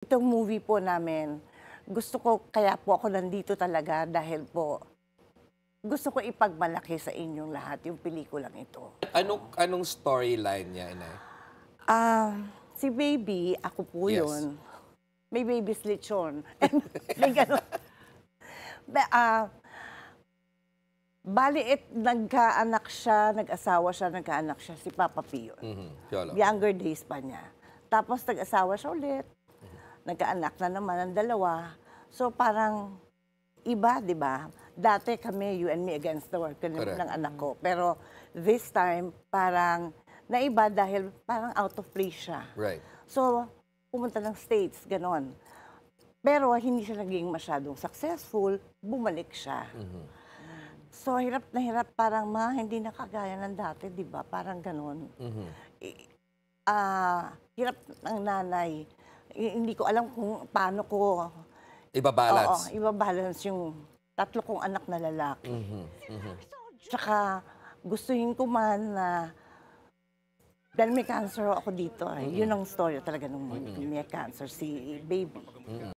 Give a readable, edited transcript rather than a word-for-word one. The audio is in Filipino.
Itong movie po namin, gusto ko kaya po ako nandito talaga dahil po gusto ko ipagmalaki sa inyong lahat yung pelikulang ito. Anong storyline niya, Inay? Ah, si Baby, ako po Yes. yun. May baby's lechon. May gano'n. Bali nagkaanak siya, nagkaanak siya, si Papa P yun. Yolo. Younger days pa niya. Tapos nag-asawa siya ulit. Nagkaanak na naman ang dalawa. So parang iba, di ba? Dati kami, you and me against the world, Correct. ng anak ko. Pero this time, parang naiba dahil parang out of place siya. Right. So, pumunta ng States, ganon. Pero hindi siya naging masyadong successful, bumalik siya. So, hirap na hirap, parang hindi na kagaya ng dati, di ba? Parang ganon. Hirap ng nanay. Hindi ko alam kung paano ko Iba-balance. ibabalance yung tatlo kong anak na lalaki. Tsaka gustuhin ko man na dahil may cancer ako dito, yun ang story talaga nung may cancer, si Baby.